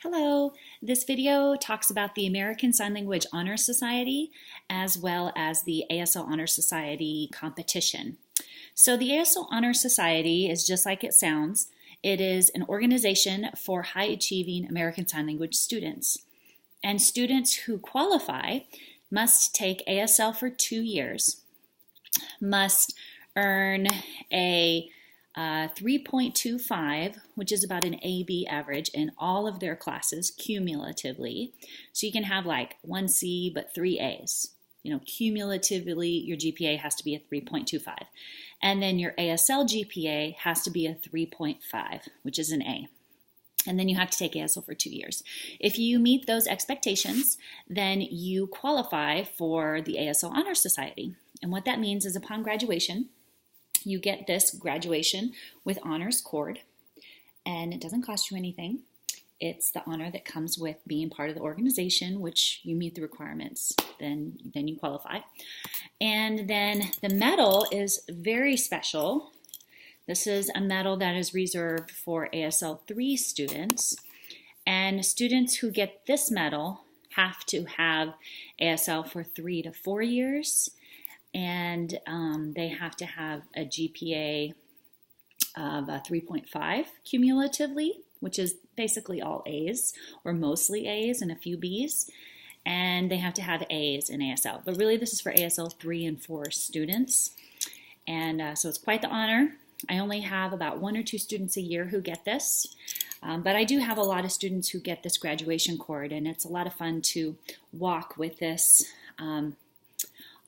Hello, this video talks about the American Sign Language Honor Society as well as the ASL Honor Society competition. So the ASL Honor Society is just like it sounds. It is an organization for high-achieving American Sign Language students. And students who qualify must take ASL for 2 years, must earn a 3.25, which is about an AB average in all of their classes cumulatively. So you can have like 1C but 3 A's. Cumulatively, your GPA has to be a 3.25. And then your ASL GPA has to be a 3.5, which is an A. And then you have to take ASL for 2 years. If you meet those expectations, then you qualify for the ASL Honor Society. And what that means is upon graduation, you get this graduation with honors cord, and it doesn't cost you anything. It's the honor that comes with being part of the organization, which you meet the requirements, then you qualify. And then the medal is very special. This is a medal that is reserved for ASL 3 students, and students who get this medal have to have ASL for 3 to 4 years. And they have to have a GPA of 3.5 cumulatively, which is basically all A's or mostly A's and a few B's. And they have to have A's in ASL. But really this is for ASL 3 and 4 students. And so it's quite the honor. I only have about 1 or 2 students a year who get this. But I do have a lot of students who get this graduation cord, and it's a lot of fun to walk with this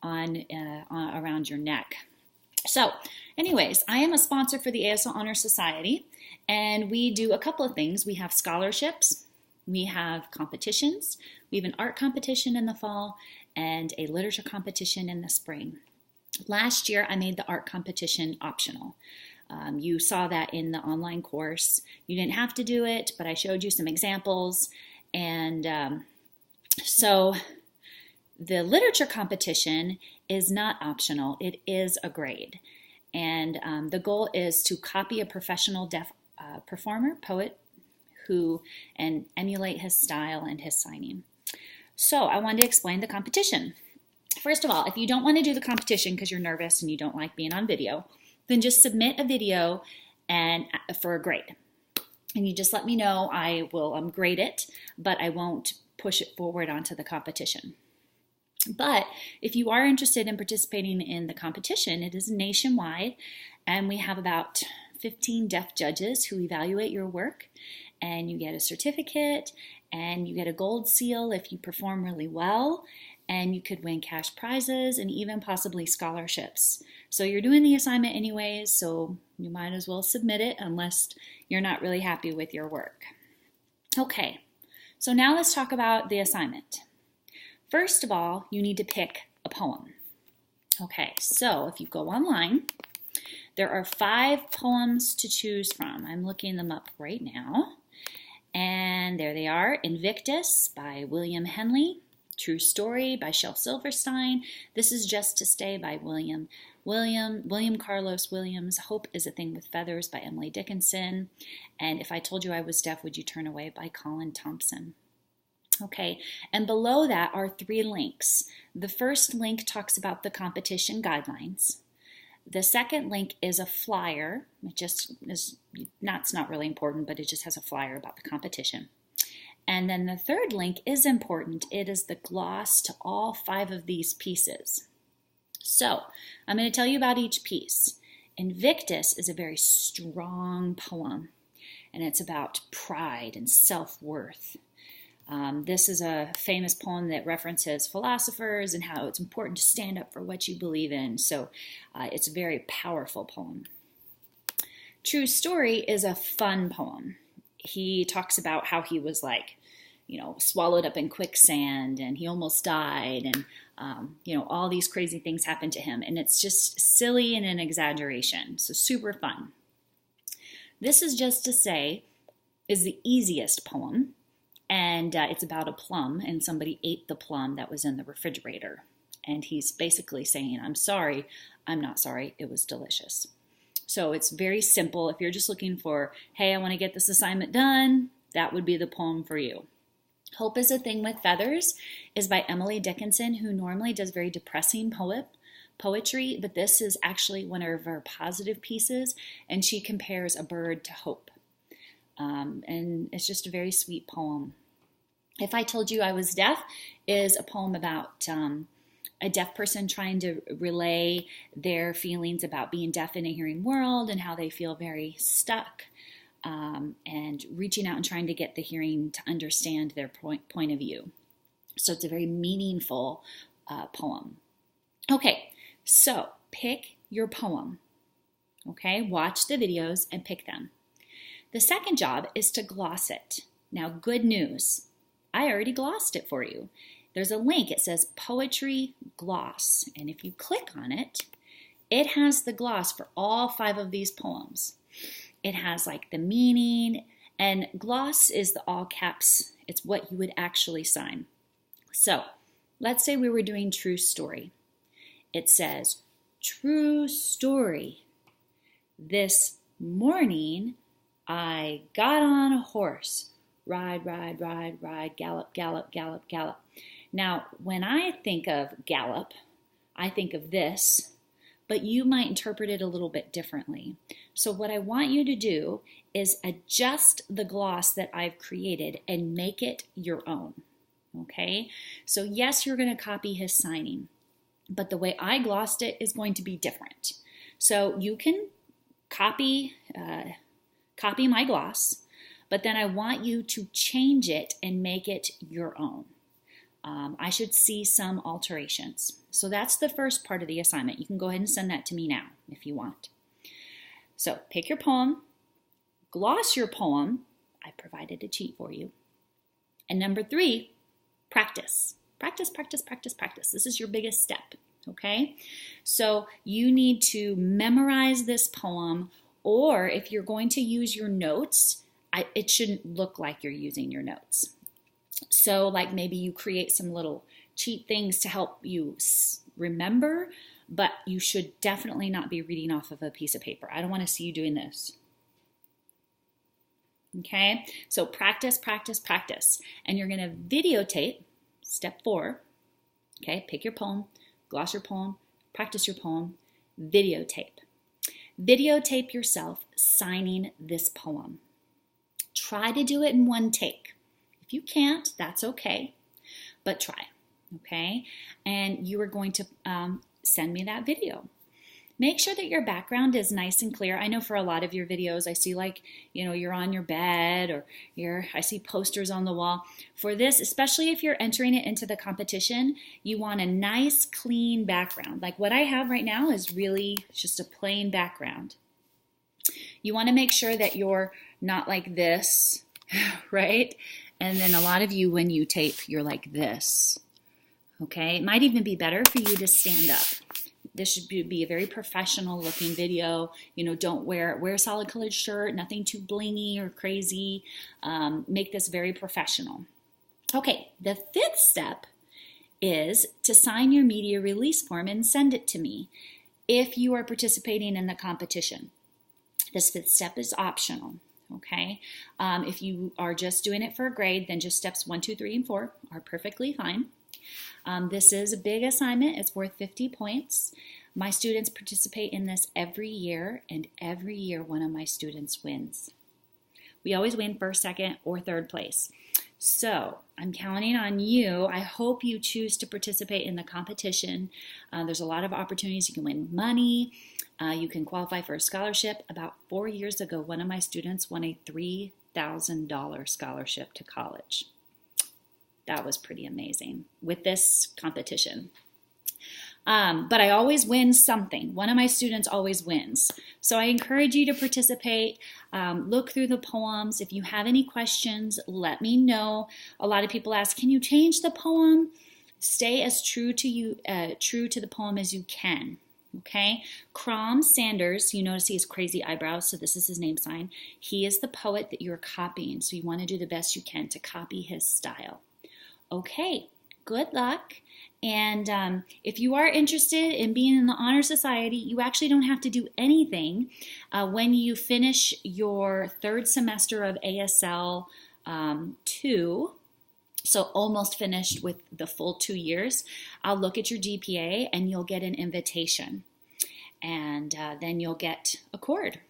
around your neck. So anyways, I am a sponsor for the ASL Honor Society, and we do a couple of things. We have scholarships, we have competitions, we have an art competition in the fall, and a literature competition in the spring. Last year, I made the art competition optional. You saw that in the online course. You didn't have to do it, but I showed you some examples, and so the literature competition is not optional, it is a grade. And the goal is to copy a professional deaf performer, poet, and emulate his style and his signing. So I wanted to explain the competition. First of all, if you don't want to do the competition because you're nervous and you don't like being on video, then just submit a video and for a grade. And you just let me know. I will grade it, but I won't push it forward onto the competition. But if you are interested in participating in the competition, it is nationwide, and we have about 15 deaf judges who evaluate your work, and you get a certificate, and you get a gold seal if you perform really well, and you could win cash prizes and even possibly scholarships. So you're doing the assignment anyways, so you might as well submit it unless you're not really happy with your work. Okay, so now let's talk about the assignment. First of all, you need to pick a poem. Okay, so if you go online, there are 5 poems to choose from. I'm looking them up right now. And there they are. Invictus by William Henley. True Story by Shel Silverstein. This is Just to Stay by William Carlos Williams. Hope is a Thing with Feathers by Emily Dickinson. And If I Told You I Was Deaf, Would You Turn Away by Colin Thompson. Okay, and below that are 3 links. The first link talks about the competition guidelines. The second link is a flyer. It's not really important, but it just has a flyer about the competition. And then the third link is important. It is the gloss to all 5 of these pieces. So I'm going to tell you about each piece. Invictus is a very strong poem, and it's about pride and self-worth. This is a famous poem that references philosophers and how it's important to stand up for what you believe in. So it's a very powerful poem. True Story is a fun poem. He talks about how he was swallowed up in quicksand and he almost died and, all these crazy things happened to him. And it's just silly and an exaggeration. So super fun. This is Just to Say is the easiest poem. And it's about a plum, and somebody ate the plum that was in the refrigerator. And he's basically saying, I'm sorry, I'm not sorry, it was delicious. So it's very simple. If you're just looking for, hey, I want to get this assignment done, that would be the poem for you. Hope is a Thing with Feathers is by Emily Dickinson, who normally does very depressing poetry, but this is actually one of her positive pieces, and she compares a bird to hope. And it's just a very sweet poem. If I Told You I Was Deaf is a poem about a deaf person trying to relay their feelings about being deaf in a hearing world and how they feel very stuck, and reaching out and trying to get the hearing to understand their point of view. So it's a very meaningful poem. Okay, so pick your poem. Okay, watch the videos and pick them. The second job is to gloss it. Now, good news. I already glossed it for you. There's a link. It says Poetry Gloss. And if you click on it, it has the gloss for all 5 of these poems. It has like the meaning, and gloss is the all caps. It's what you would actually sign. So let's say we were doing True Story. It says, True Story. This morning, I got on a horse. Ride, ride, ride, ride, gallop, gallop, gallop, gallop. Now, when I think of gallop, I think of this, but you might interpret it a little bit differently. So what I want you to do is adjust the gloss that I've created and make it your own, okay? So yes, you're going to copy his signing, but the way I glossed it is going to be different. So you can copy my gloss, but then I want you to change it and make it your own. I should see some alterations. So that's the first part of the assignment. You can go ahead and send that to me now if you want. So pick your poem, gloss your poem. I provided a cheat for you. And number 3, practice. Practice, practice, practice, practice. This is your biggest step, okay? So you need to memorize this poem, or if you're going to use your notes, it shouldn't look like you're using your notes. So like maybe you create some little cheat things to help you remember, but you should definitely not be reading off of a piece of paper. I don't want to see you doing this. Okay, so practice, practice, practice. And you're going to videotape, step 4. Okay, pick your poem, gloss your poem, practice your poem, videotape. Videotape yourself signing this poem. Try to do it in one take. If you can't, that's okay, but try, okay? And you are going to send me that video. Make sure that your background is nice and clear. I know for a lot of your videos, I see like, you're on your bed, or I see posters on the wall. For this, especially if you're entering it into the competition, you want a nice, clean background. Like what I have right now is really just a plain background. You want to make sure that you're not like this, right? And then a lot of you, when you tape, you're like this, okay? It might even be better for you to stand up. This should be a very professional looking video. Don't wear a solid colored shirt, nothing too blingy or crazy. Make this very professional. Okay, the 5th step is to sign your media release form and send it to me if you are participating in the competition. This 5th step is optional. Okay, if you are just doing it for a grade, then just steps 1, 2, 3, and 4 are perfectly fine. This is a big assignment. It's worth 50 points. My students participate in this every year, and every year one of my students wins. We always win 1st, 2nd, or 3rd place. So I'm counting on you. I hope you choose to participate in the competition. There's a lot of opportunities. You can win money. You can qualify for a scholarship. About 4 years ago, one of my students won a $3,000 scholarship to college. That was pretty amazing with this competition. But I always win something. One of my students always wins. So I encourage you to participate. Look through the poems. If you have any questions, let me know. A lot of people ask, can you change the poem? Stay as true to the poem as you can. Okay, Crom Sanders, you notice he has crazy eyebrows, so this is his name sign. He is the poet that you're copying, so you want to do the best you can to copy his style. Okay, good luck. And if you are interested in being in the Honor Society, you actually don't have to do anything when you finish your 3rd semester of ASL 2, so almost finished with the full 2 years, I'll look at your GPA and you'll get an invitation. And then you'll get a cord.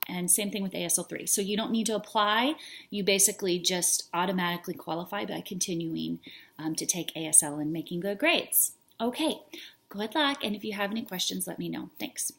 And same thing with ASL3. So you don't need to apply. You basically just automatically qualify by continuing to take ASL and making good grades. Okay, good luck. And if you have any questions, let me know. Thanks.